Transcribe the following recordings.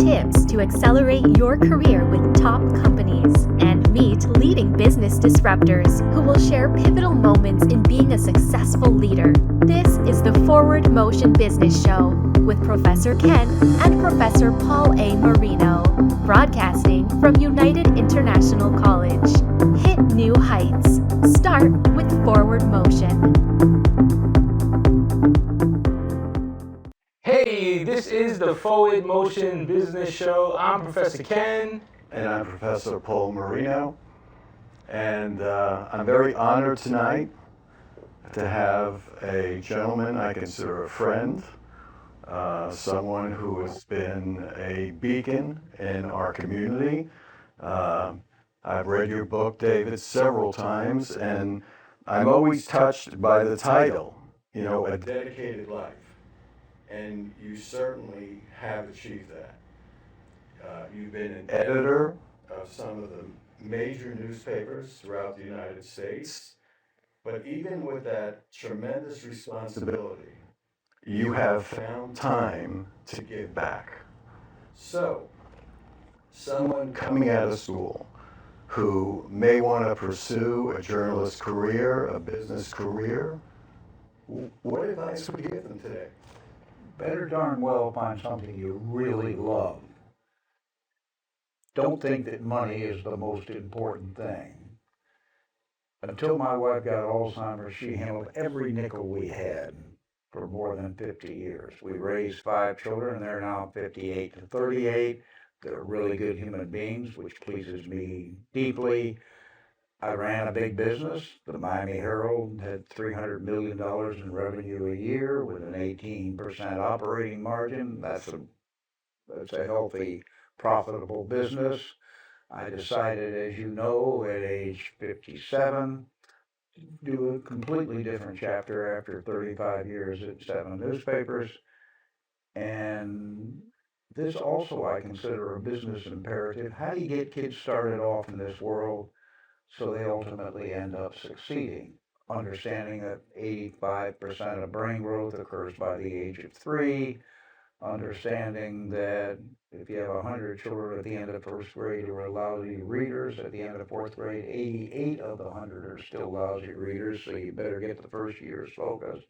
tips to accelerate your career with top companies and meet leading business disruptors who will share pivotal moments in being a successful leader. This is the Forward Motion Business Show with Professor Ken and Professor Paul A Marino, broadcasting from United International College. Hit new heights. Start with Forward Motion. Hey, this is the Forward Motion Business Show. I'm Professor Ken. And I'm Professor Paul Marino. And I'm very honored tonight to have a gentleman I consider a friend, someone who has been a beacon in our community. I've read your book, David, several times, and I'm always touched by the title, A Dedicated Life. And you certainly have achieved that. You've been an editor of some of the major newspapers throughout the United States, but even with that tremendous responsibility, you have found time to give back. So, someone coming out of school who may want to pursue a journalist career, a business career, what advice would you give them today? Better darn well find something you really love. Don't think that money is the most important thing. Until my wife got Alzheimer's, she handled every nickel we had for more than 50 years. We raised 5 children, and they're now 58 to 38. They're really good human beings, which pleases me deeply. I ran a big business. The Miami Herald had $300 million in revenue a year with an 18% operating margin. That's a healthy, profitable business. I decided, as you know, at age 57, to do a completely different chapter after 35 years at 7 newspapers. And this also I consider a business imperative. How do you get kids started off in this world so they ultimately end up succeeding? Understanding that 85% of brain growth occurs by the age of 3, understanding that if you have 100 children at the end of first grade who are lousy readers, at the end of fourth grade, 88 of the 100 are still lousy readers, so you better get the first years focused.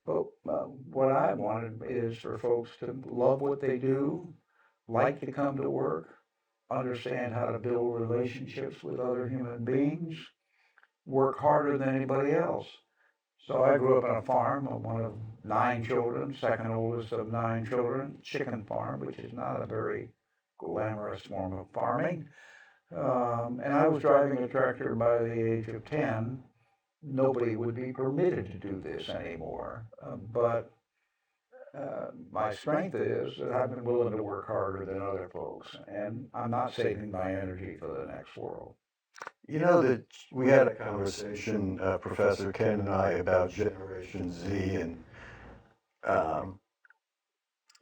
But what I wanted is for folks to love what they do, like to come to work, understand how to build relationships with other human beings, work harder than anybody else. So I grew up on a farm. I'm one of 9 children, second oldest of 9 children, chicken farm, which is not a very glamorous form of farming. And I was driving a tractor by the age of 10. Nobody would be permitted to do this anymore. But my strength is that I've been willing to work harder than other folks, and I'm not saving my energy for the next world. You know that we had a conversation, Professor Ken and I, about Generation Z, and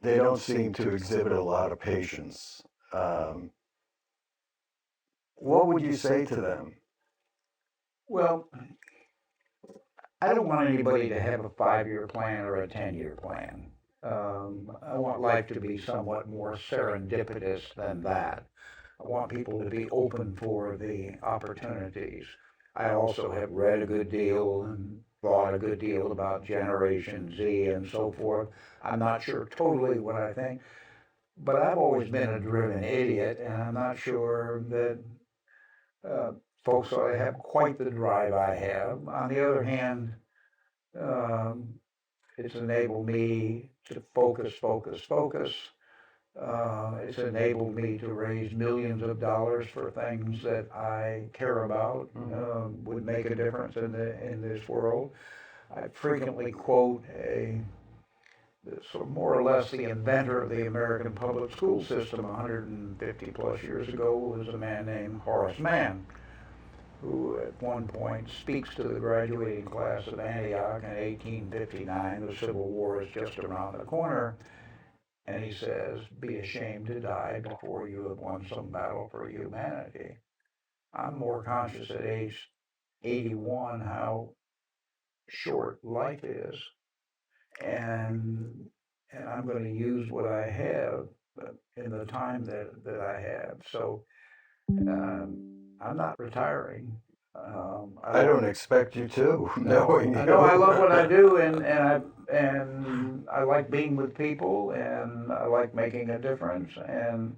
they don't seem to exhibit a lot of patience. What would you say to them? Well, I don't want anybody to have a 5-year plan or a 10-year plan. I want life to be somewhat more serendipitous than that. I want people to be open for the opportunities. I also have read a good deal and thought a good deal about Generation Z and so forth. I'm not sure totally what I think, but I've always been a driven idiot, and I'm not sure that folks ought to have quite the drive I have. On the other hand, it's enabled me to focus. It's enabled me to raise millions of dollars for things that I care about, would make a difference in this world. I frequently quote sort of more or less the inventor of the American public school system 150 plus years ago was a man named Horace Mann, who at one point speaks to the graduating class of Antioch in 1859. The Civil War is just around the corner. And he says, be ashamed to die before you have won some battle for humanity. I'm more conscious at age 81 how short life is. And I'm going to use what I have in the time that I have. So I'm not retiring. I don't expect you to, knowing I you. know I love what I do, and I like being with people, and I like making a difference. And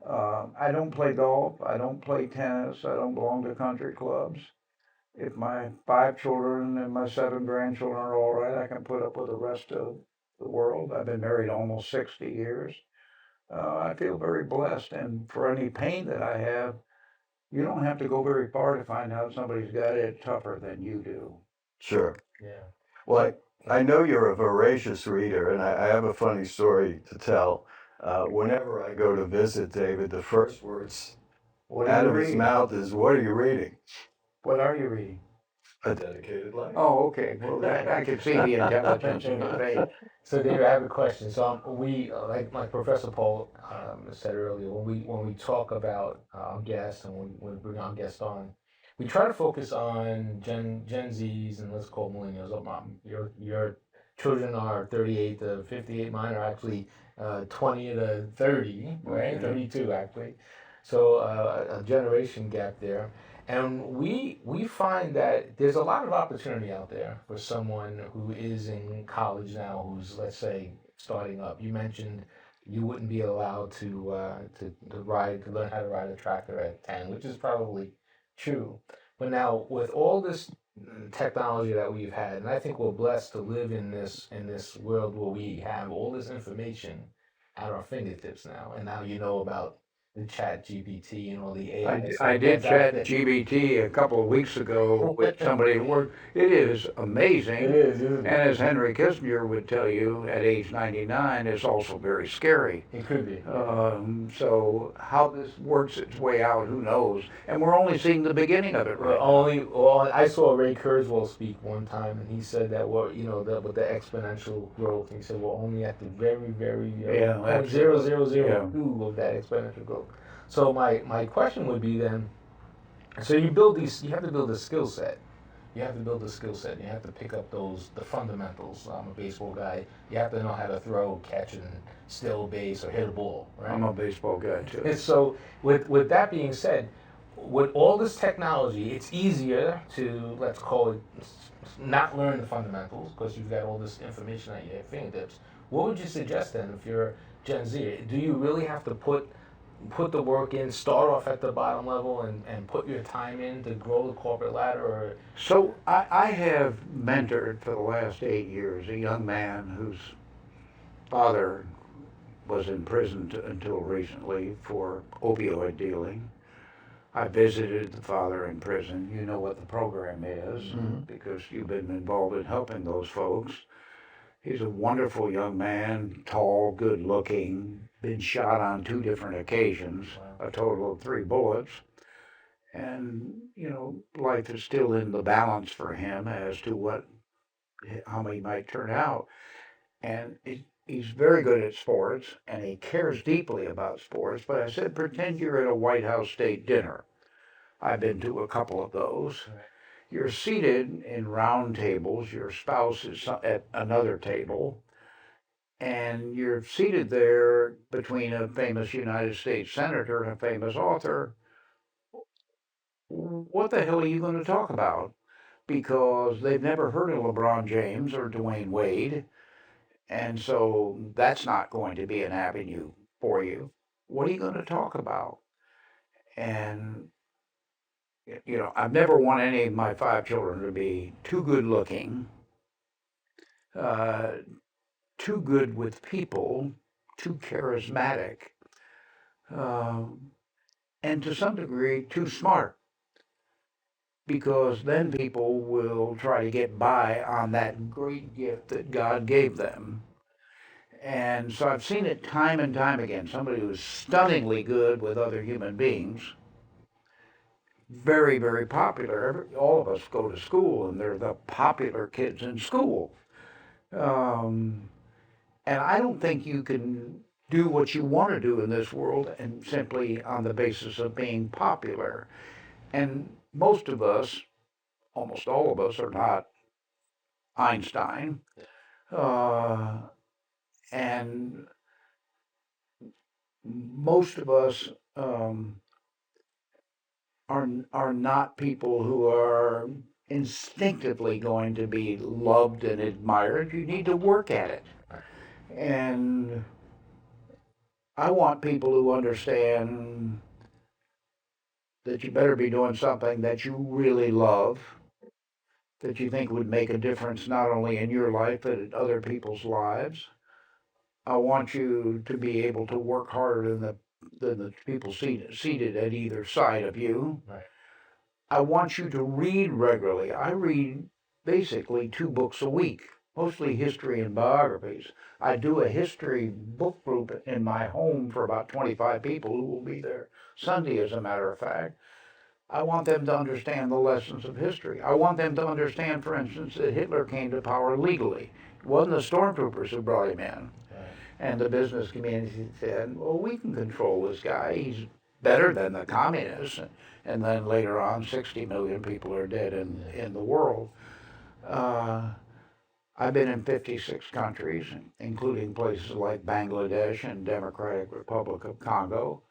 I don't play golf. I don't play tennis. I don't belong to country clubs. If my 5 children and my 7 grandchildren are all right, I can put up with the rest of the world. I've been married almost 60 years. I feel very blessed, and for any pain that I have, you don't have to go very far to find out somebody's got it tougher than you do. Sure. Yeah. Well, I know you're a voracious reader, and I have a funny story to tell. Whenever I go to visit David, the first words What are out you of his reading? mouth is, "What are you reading?" What are you reading? A Dedicated Life. Oh, okay. Well, I could see the intelligence in your face. So, David, I have a question. So, we like Professor Paul said earlier, when we talk about our guests and when we bring our guests on, we try to focus on Gen Zs and let's call millennials. Your children are 38 to 58. Mine are actually 20 to 30, right? Okay. 32 actually. So a generation gap there. And we find that there's a lot of opportunity out there for someone who is in college now, who's, let's say, starting up. You mentioned you wouldn't be allowed to learn how to ride a tractor at 10, which is probably true. But now with all this technology that we've had, and I think we're blessed to live in this world where we have all this information at our fingertips now, and now you know about the Chat GPT and all the AI stuff I did that's out chat there. GBT a couple of weeks ago with somebody who worked. It is amazing. It is, isn't And it? as Henry Kissinger would tell you, at age 99, it's also very scary. It could be. So how this works its way out, who knows? And we're only seeing the beginning of it right now. Well, I saw Ray Kurzweil speak one time, and he said that that with the exponential growth, he said we're only at the very, very Yeah, point absolutely. 0.0002 of that exponential growth. So my question would be then, so you build these, you have to build a skill set. You have to build a skill set. You have to pick up the fundamentals. I'm a baseball guy. You have to know how to throw, catch, and steal a base or hit a ball, right? I'm a baseball guy too. And so, with that being said, with all this technology, it's easier to, let's call it, not learn the fundamentals because you've got all this information at your fingertips. What would you suggest then if you're Gen Z? Do you really have to put the work in, start off at the bottom level, and put your time in to grow the corporate ladder? Or So I have mentored for the last 8 years a young man whose father was in prison until recently for opioid dealing. I visited the father in prison. You know what the program is because you've been involved in helping those folks. He's a wonderful young man, tall, good looking, been shot on 2 different occasions, a total of 3 bullets. And, life is still in the balance for him as to how he might turn out. And he's very good at sports, and he cares deeply about sports. But I said, pretend you're at a White House state dinner. I've been to a couple of those. You're seated in round tables. Your spouse is at another table. And you're seated there between a famous United States senator and a famous author. What the hell are you going to talk about? Because they've never heard of LeBron James or Dwayne Wade. And so that's not going to be an avenue for you. What are you going to talk about? And, I've never wanted any of my 5 children to be too good looking, too good with people, too charismatic, and to some degree too smart. Because then people will try to get by on that great gift that God gave them. And so I've seen it time and time again. Somebody who's stunningly good with other human beings, very, very popular. All of us go to school, and they're the popular kids in school. And I don't think you can do what you want to do in this world and simply on the basis of being popular. And most of us, almost all of us, are not Einstein. And most of us are not people who are instinctively going to be loved and admired. You need to work at it. And I want people who understand that you better be doing something that you really love, that you think would make a difference not only in your life but in other people's lives. I want you to be able to work harder than the people seated at either side of you. Right. I want you to read regularly. I read basically 2 books a week, mostly history and biographies. I do a history book group in my home for about 25 people who will be there Sunday, as a matter of fact. I want them to understand the lessons of history. I want them to understand, for instance, that Hitler came to power legally. It wasn't the stormtroopers who brought him in. And the business community said, well, we can control this guy. He's better than the communists. And then later on, 60 million people are dead in the world. I've been in 56 countries, including places like Bangladesh and Democratic Republic of Congo.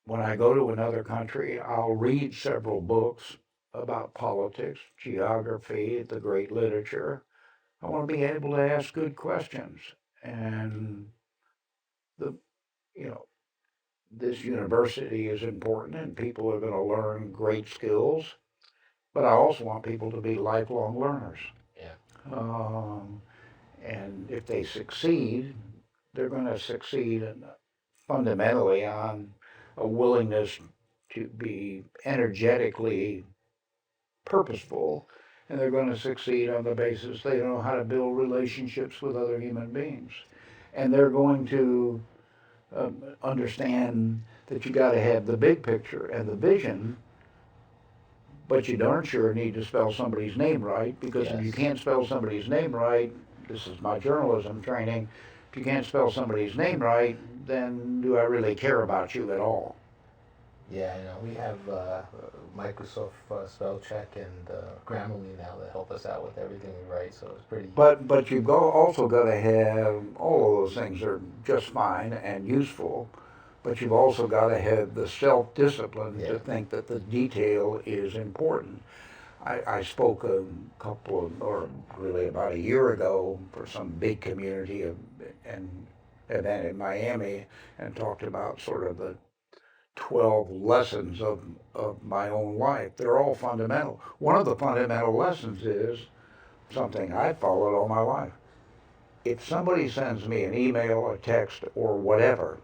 When I go to another country, I'll read several books about politics, geography, the great literature. I want to be able to ask good questions. And the, you know, this university is important and people are going to learn great skills, but I also want people to be lifelong learners. Yeah. And if they succeed, they're going to succeed fundamentally on a willingness to be energetically purposeful, and they're going to succeed on the basis they know how to build relationships with other human beings. And they're going to understand that you got to have the big picture and the vision, but you darn sure need to spell somebody's name right, because if you can't spell somebody's name right, this is my journalism training, if you can't spell somebody's name right, then do I really care about you at all? Yeah, we have Microsoft Spell Check and Grammarly now that help us out with everything we write, so it's pretty. But you've also got to have, all of those things are just fine and useful, but you've also got to have the self-discipline to think that the detail is important. I spoke a couple of, or really about a year ago, for some big community and event in Miami, and talked about sort of the 12 lessons of my own life. They're all fundamental. One of the fundamental lessons is something I've followed all my life. If somebody sends me an email, a text, or whatever,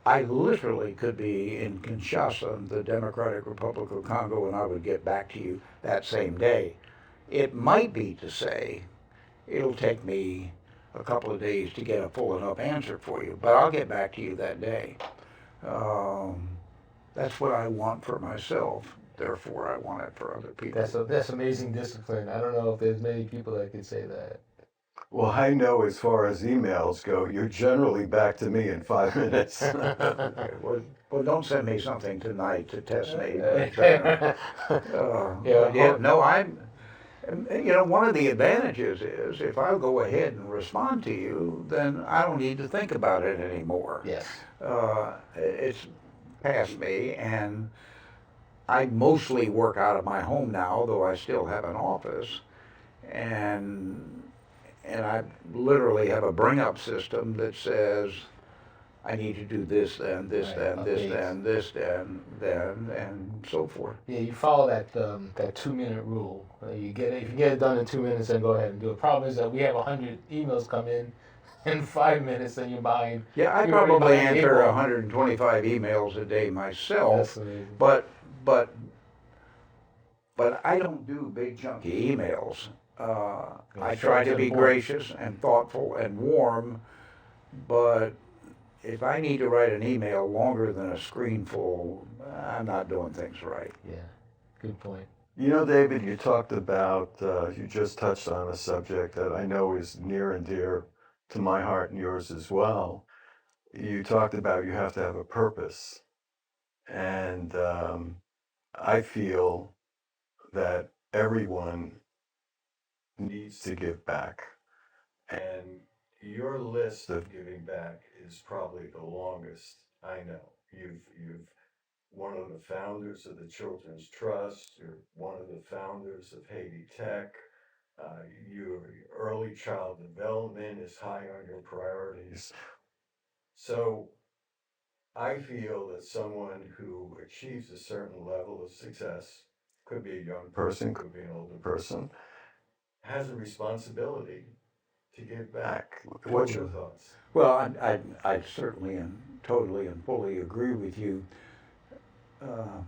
I literally could be in Kinshasa, the Democratic Republic of Congo, and I would get back to you that same day. It might be to say, it'll take me a couple of days to get a full enough answer for you, but I'll get back to you that day. That's what I want for myself. Therefore, I want it for other people. That's amazing discipline. I don't know if there's many people that could say that. Well, I know as far as emails go, you're generally back to me in 5 minutes. Okay, well, don't send me something tonight to test me. One of the advantages is if I go ahead and respond to you, then I don't need to think about it anymore. Yes. It's past me, and I mostly work out of my home now, though I still have an office, and I literally have a bring-up system that says I need to do this, then this, then this, then this, then, and so forth. Yeah, you follow that 2-minute rule. If you get it done in 2 minutes, then go ahead and do it. Problem is that we have 100 emails come in 5 minutes, and you're buying. Yeah, I probably answer 125 emails a day myself, but I don't do big chunky emails. I try to be gracious and thoughtful and warm, but if I need to write an email longer than a screenful, I'm not doing things right. Yeah, good point. You know, David, you talked about, you just touched on a subject that I know is near and dear to my heart and yours as well. You talked about you have to have a purpose. And I feel that everyone needs to give back. And your list of giving back is probably the longest I know. You've one of the founders of the Children's Trust. You're one of the founders of Haiti Tech. Your early child development is high on your priorities. So I feel that someone who achieves a certain level of success, could be a young person, could be an older person, has a responsibility to give back. What's your thoughts? Well, I certainly and totally and fully agree with you. Uh,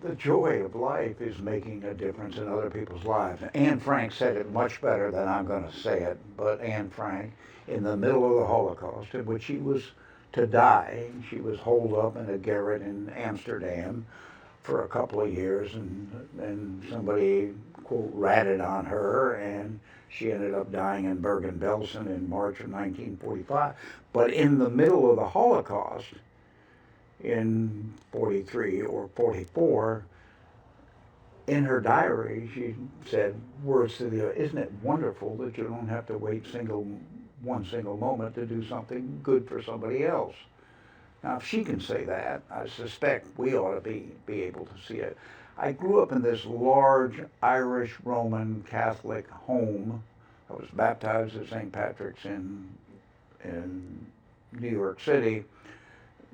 the joy of life is making a difference in other people's lives. Anne Frank said it much better than I'm going to say it, but Anne Frank, in the middle of the Holocaust, in which she was to die, she was holed up in a garret in Amsterdam for a couple of years, and somebody, quote, ratted on her, and she ended up dying in Bergen-Belsen in March of 1945. But in the middle of the Holocaust, in 43 or 44, in her diary, she said words to the, isn't it wonderful that you don't have to wait one single moment to do something good for somebody else? Now, if she can say that, I suspect we ought to be able to see it. I grew up in this large Irish Roman Catholic home. I was baptized at St. Patrick's in New York City.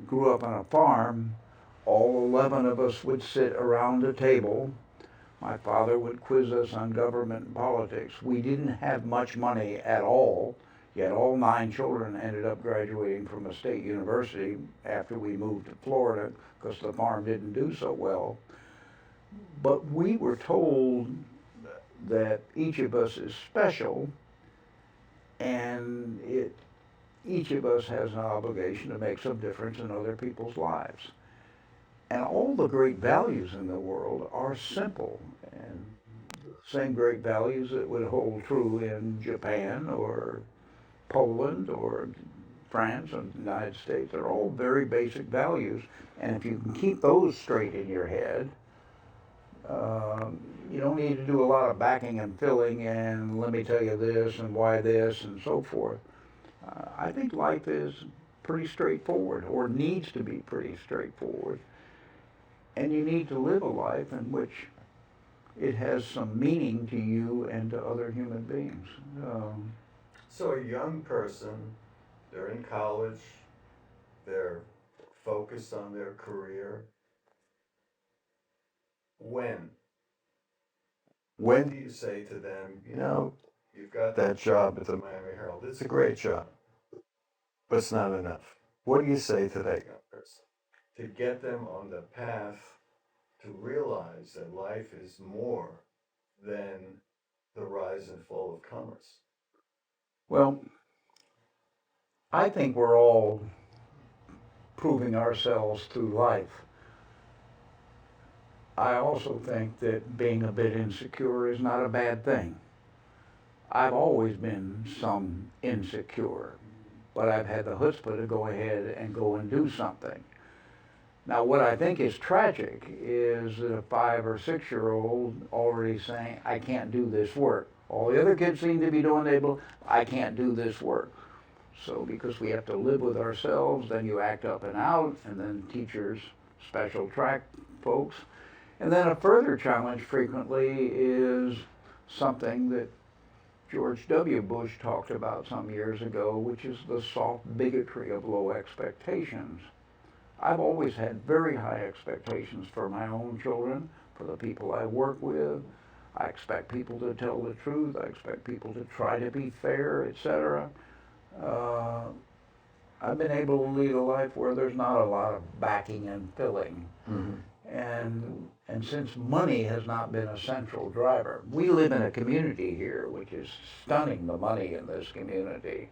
Grew up on a farm. All 11 of us would sit around a table. My father would quiz us on government and politics. We didn't have much money at all, yet all 9 children ended up graduating from a state university after we moved to Florida because the farm didn't do so well. But we were told that each of us is special, and each of us has an obligation to make some difference in other people's lives. And all the great values in the world are simple, and the same great values that would hold true in Japan or Poland or France and the United States are all very basic values. And if you can keep those straight in your head, you don't need to do a lot of backing and filling and let me tell you this and why this and so forth. I think life is pretty straightforward, or needs to be pretty straightforward. And you need to live a life in which it has some meaning to you and to other human beings. So a young person, they're in college, they're focused on their career. When do you say to them, you've got that job at the Miami Herald, it's a great job, but it's not enough? What do you say to that young person to get them on the path to realize that life is more than the rise and fall of commerce? Well, I think we're all proving ourselves through life. I also think that being a bit insecure is not a bad thing. I've always been some insecure, but I've had the chutzpah to go ahead and go and do something. Now, what I think is tragic is that a 5 or 6 year old already saying, I can't do this work. All the other kids seem to be doing able, I can't do this work. So because we have to live with ourselves, then you act up and out, and then teachers special track folks. And then a further challenge frequently is something that George W. Bush talked about some years ago, which is the soft bigotry of low expectations. I've always had very high expectations for my own children, for the people I work with. I expect people to tell the truth. I expect people to try to be fair, etc. I've been able to lead a life where there's not a lot of backing and filling. Mm-hmm. And since money has not been a central driver, we live in a community here which is stunning, the money in this community.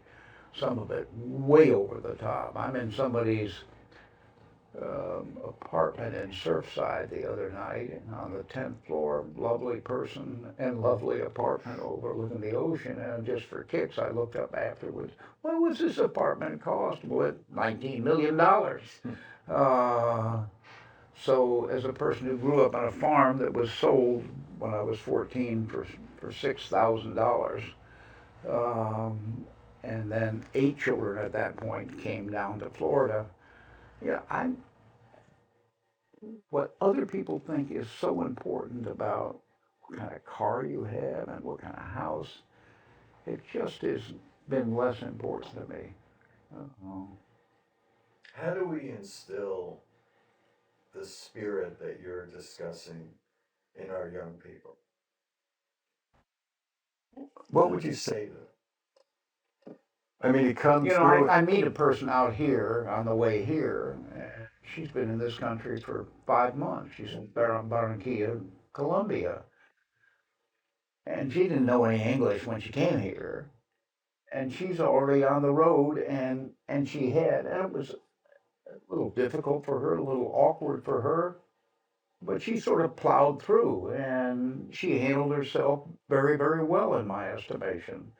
Some of it way over the top. I'm in somebody's apartment in Surfside the other night on the 10th floor, lovely person and lovely apartment overlooking the ocean, and just for kicks I looked up afterwards, what was this apartment cost? Well, $19 million. So as a person who grew up on a farm that was sold when I was 14 for $6,000, and then 8 children at that point came down to Florida. Yeah, what other people think is so important about what kind of car you have and what kind of house, it just has been less important to me. How do we instill the spirit that you're discussing in our young people? What would you say to them? I mean, it comes through. I meet a person out here on the way here, and she's been in this country for 5 months. She's in Barranquilla, Colombia. And she didn't know any English when she came here. And she's already on the road, and it was a little difficult for her, a little awkward for her, but she sort of plowed through, and she handled herself very, very well in my estimation.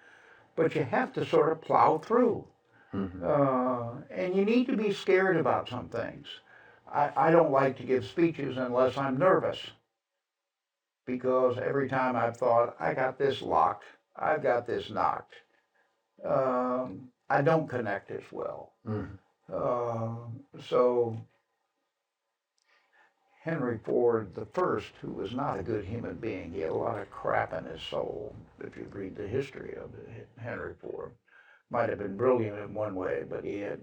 But you have to sort of plow through. And you need to be scared about some things. I don't like to give speeches unless I'm nervous, because every time I've thought, I got this locked, I've got this knocked, I don't connect as well. So Henry Ford the First, who was not a good human being, he had a lot of crap in his soul. If you read the history of Henry Ford, might have been brilliant in one way, but he had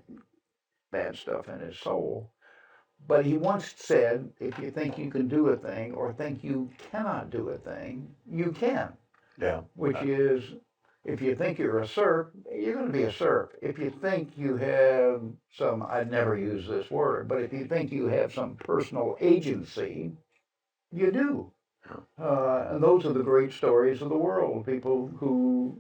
bad stuff in his soul. But he once said, if you think you can do a thing or think you cannot do a thing, you can. Yeah. Which is, if you think you're a serf, you're going to be a serf. If you think you have some, I'd never use this word, but if you think you have some personal agency, you do. And those are the great stories of the world. People who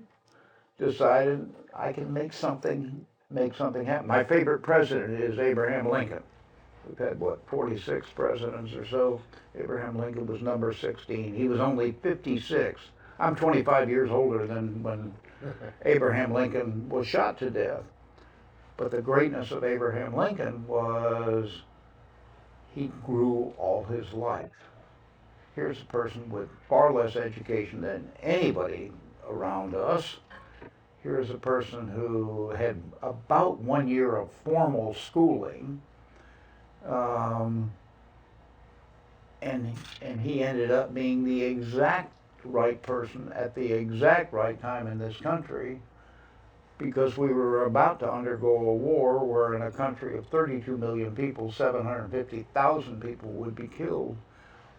decided, I can make something happen. My favorite president is Abraham Lincoln. We've had, 46 presidents or so. Abraham Lincoln was number 16. He was only 56. I'm 25 years older than when Abraham Lincoln was shot to death. But the greatness of Abraham Lincoln was he grew all his life. Here's a person with far less education than anybody around us. Here's a person who had about 1 year of formal schooling. And he ended up being the exact right person at the exact right time in this country, because we were about to undergo a war where in a country of 32 million people, 750,000 people would be killed.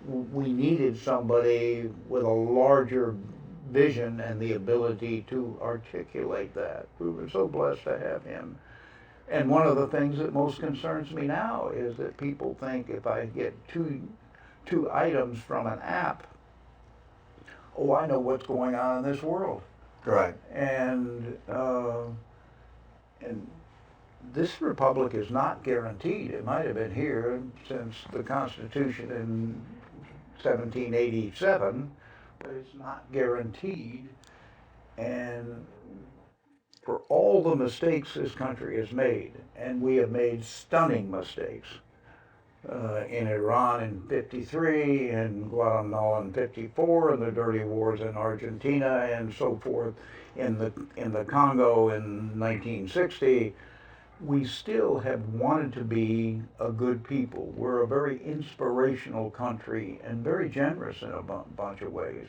We needed somebody with a larger vision and the ability to articulate that. We were so blessed to have him. And one of the things that most concerns me now is that people think if I get two items from an app, oh, I know what's going on in this world. Right. And this republic is not guaranteed. It might have been here since the Constitution in 1787, but it's not guaranteed. And for all the mistakes this country has made, and we have made stunning mistakes in Iran in '53, and Guatemala in '54, and the dirty wars in Argentina and so forth, in the Congo in 1960, we still have wanted to be a good people. We're a very inspirational country and very generous in a bunch of ways.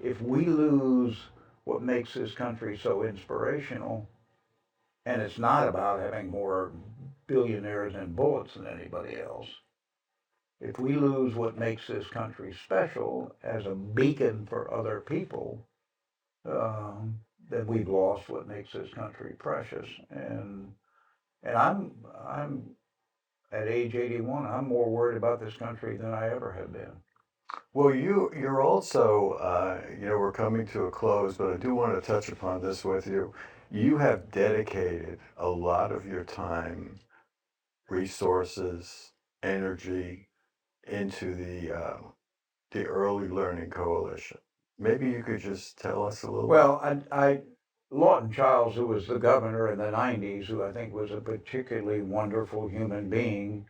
If we lose what makes this country so inspirational, and it's not about having more billionaires and bullets than anybody else. If we lose what makes this country special as a beacon for other people, then we've lost what makes this country precious. And I'm at age 81. I'm more worried about this country than I ever have been. Well, you're also, we're coming to a close, but I do want to touch upon this with you. You have dedicated a lot of your time, resources, energy into the Early Learning Coalition. Maybe you could just tell us a little. Well, Lawton Chiles, who was the governor in the 90s, who I think was a particularly wonderful human being,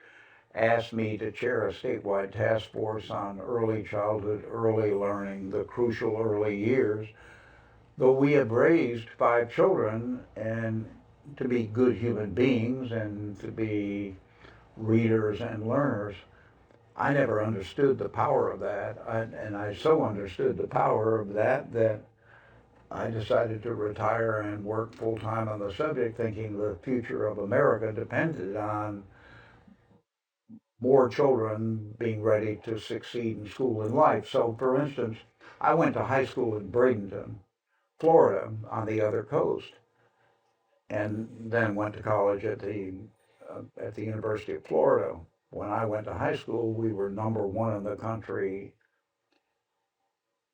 asked me to chair a statewide task force on early childhood, early learning, the crucial early years. though we have raised 5 children and to be good human beings and to be readers and learners, I never understood the power of that. And I so understood the power of that that I decided to retire and work full time on the subject, thinking the future of America depended on more children being ready to succeed in school and life. So, for instance, I went to high school in Bradenton, Florida, on the other coast, and then went to college at the University of Florida. When I went to high school, we were number one in the country,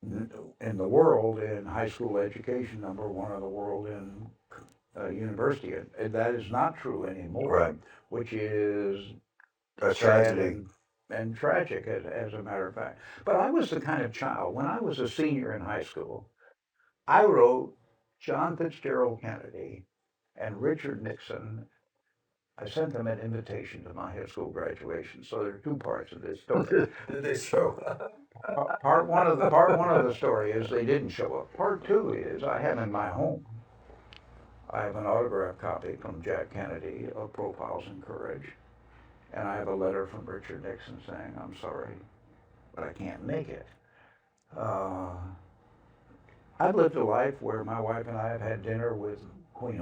in the world in high school education, number one in the world in university. And that is not true anymore, Right. which is A sad tragedy. and tragic, as a matter of fact. But I was the kind of child, when I was a senior in high school, I wrote John Fitzgerald Kennedy and Richard Nixon. I sent them an invitation to my high school graduation. So there are 2 parts of this story. Did they show up? Part one of the story is they didn't show up. Part 2 is I have in my home. I have an autographed copy from Jack Kennedy of Profiles in Courage, and I have a letter from Richard Nixon saying, "I'm sorry, but I can't make it." I've lived a life where my wife and I have had dinner with Queen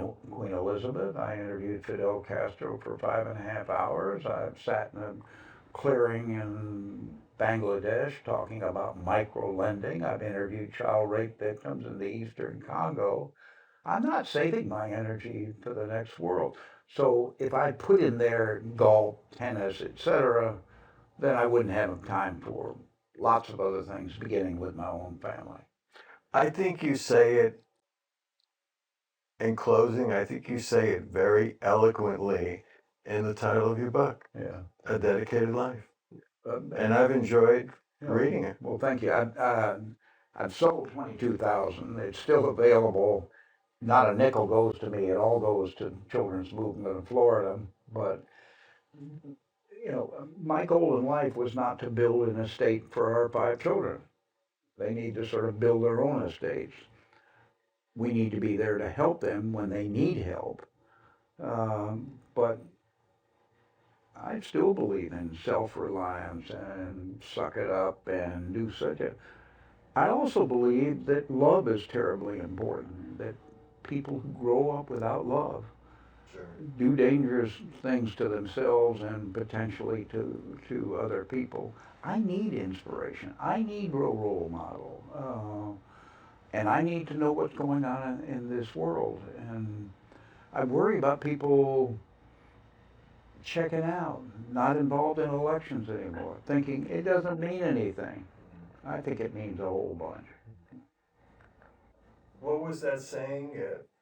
Elizabeth. I interviewed Fidel Castro for 5.5 hours. I've sat in a clearing in Bangladesh talking about micro-lending. I've interviewed child rape victims in the Eastern Congo. I'm not saving my energy for the next world. So if I put in there golf, tennis, etc., then I wouldn't have time for lots of other things, beginning with my own family. I think you say it, in closing, I think you say it very eloquently in the title of your book, Yeah. A Dedicated Life. And And I've enjoyed you know, reading it. well, thank you. I've sold 22,000. It's still available. Not a nickel goes to me. It all goes to Children's Movement of Florida. But my goal in life was not to build an estate for our 5 children. They need to sort of build their own estates. We need to be there to help them when they need help. But I still believe in self-reliance and suck it up and do such a. I also believe that love is terribly important, that people who grow up without love do dangerous things to themselves and potentially to other people. I need inspiration. I need a role model. And I need to know what's going on in this world. And I worry about people checking out, not involved in elections anymore, thinking it doesn't mean anything. I think it means a whole bunch. What was that saying?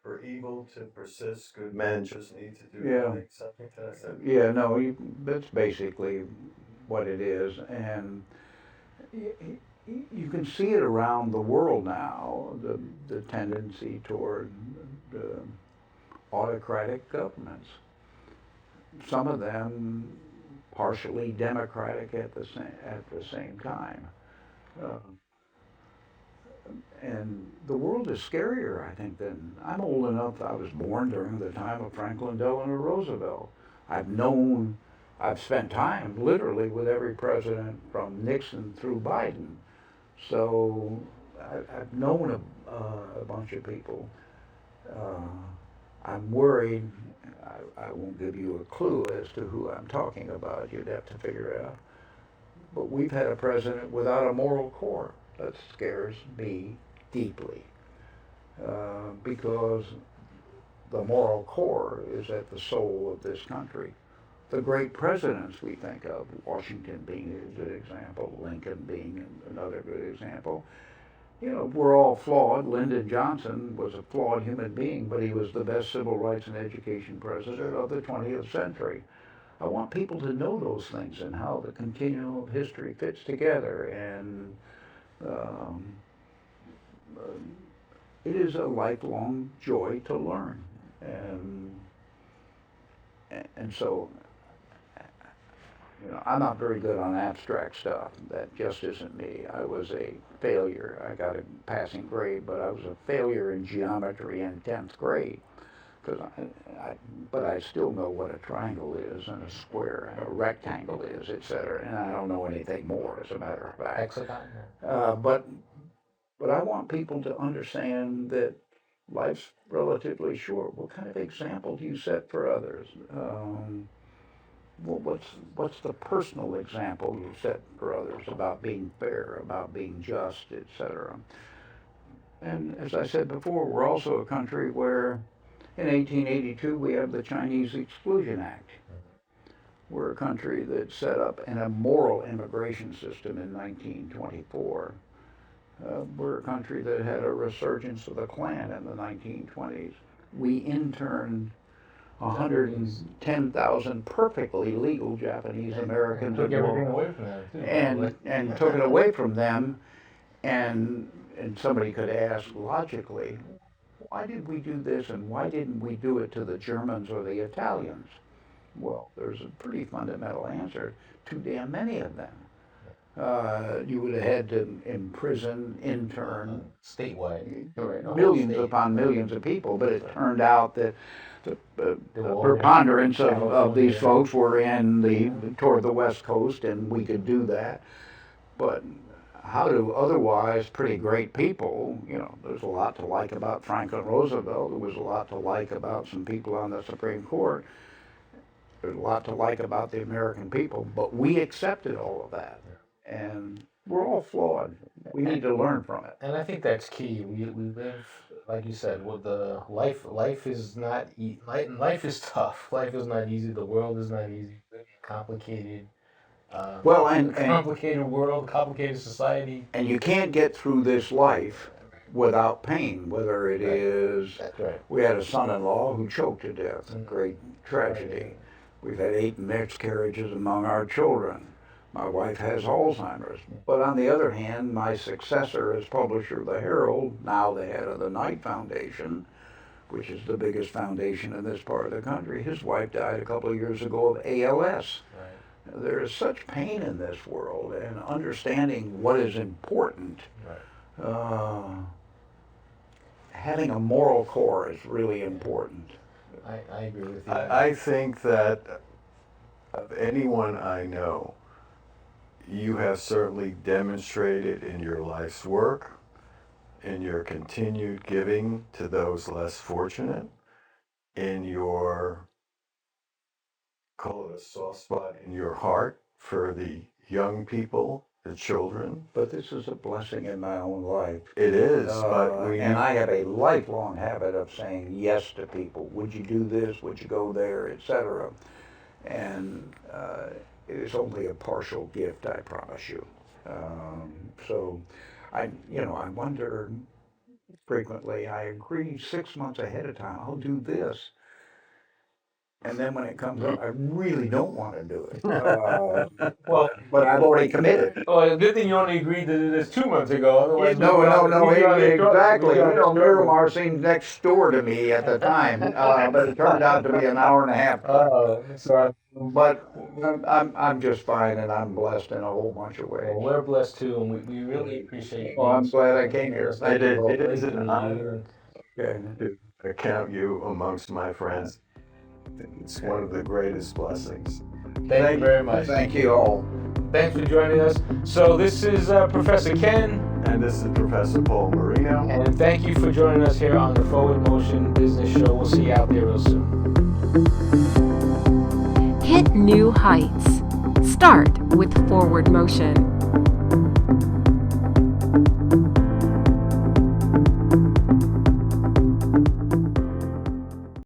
For evil to persist, good men just need to do Yeah. something to that effect? Yeah, no, that's basically what it is. And you can see it around the world now, the tendency toward autocratic governments. Some of them partially democratic at the same time. And the world is scarier, I think, than I'm old enough. I was born during the time of Franklin Delano Roosevelt. I've spent time literally with every president from Nixon through Biden. So I've known a bunch of people. I'm worried. I won't give you a clue as to who I'm talking about. You'd have to figure it out. But we've had a president without a moral core. That scares me deeply because the moral core is at the soul of this country. The great presidents we think of, Washington being a good example, Lincoln being another good example, we're all flawed. Lyndon Johnson was a flawed human being, but he was the best civil rights and education president of the 20th century. I want people to know those things and how the continuum of history fits together. And it is a lifelong joy to learn. And so I'm not very good on abstract stuff. That just isn't me. I was a failure. I got a passing grade, but I was a failure in geometry in 10th grade. But I still know what a triangle is and a square and a rectangle is, etc. And I don't know anything more, as a matter of fact. Hexagon. But I want people to understand that life's relatively short. What kind of example do you set for others? What's the personal example you set for others about being fair, about being just, etc.? And as I said before, we're also a country where in 1882 we have the Chinese Exclusion Act. We're a country that set up an immoral immigration system in 1924. We're a country that had a resurgence of the Klan in the 1920s. We interned 110,000 perfectly legal Japanese Americans took everything away from them too. And took it away from them. And somebody could ask logically, why did we do this and why didn't we do it to the Germans or the Italians? Well, there's a pretty fundamental answer. Too damn many of them. You would have had to imprison, intern statewide, millions upon millions of people, but it turned out that the preponderance of these folks were toward the West Coast, and we could do that. But how do otherwise pretty great people, there's a lot to like about Franklin Roosevelt, there was a lot to like about some people on the Supreme Court, there's a lot to like about the American people, but we accepted all of that. And we're all flawed. We need to learn from it. And I think that's key. We live, like you said, with the life is not life is tough. Life is not easy. The world is not easy. Complicated. Complicated world, complicated society. And you can't get through this life without pain. Whether it is, that's right. We had a son-in-law who choked to death. A great tragedy. We've had 8 miscarriages among our children. My wife has Alzheimer's. But on the other hand, my successor as publisher of the Herald, now the head of the Knight Foundation, which is the biggest foundation in this part of the country, his wife died a couple of years ago of ALS. Right. There is such pain in this world, and understanding what is important, having a moral core is really important. I agree with you. I think that of anyone I know, you have certainly demonstrated in your life's work, in your continued giving to those less fortunate, in your, call it a soft spot in your heart for the young people, the children. But this is a blessing in my own life. It is, and I have a lifelong habit of saying yes to people. Would you do this? Would you go there? Etc. And it is only a partial gift, I promise you. So, I wonder frequently. I agree 6 months ahead of time. I'll do this. And then when it comes up, I really don't want to do it. But I've already committed. Well, good thing you only agreed to do this 2 months ago. Otherwise, no, exactly. Miramar seemed next door to me at the time, but it turned out to be an hour and a half. But I'm just fine, and I'm blessed in a whole bunch of ways. Well, we're blessed too, and we really appreciate you. Well, I'm glad I came here. It is an honor to count you amongst my friends. It's one of the greatest blessings. Thank you very much. Thank you all. Thanks for joining us. So this is Professor Ken. And this is Professor Paul Marino. And thank you for joining us here on the Forward Motion Business Show. We'll see you out there real soon. Hit new heights. Start with Forward Motion.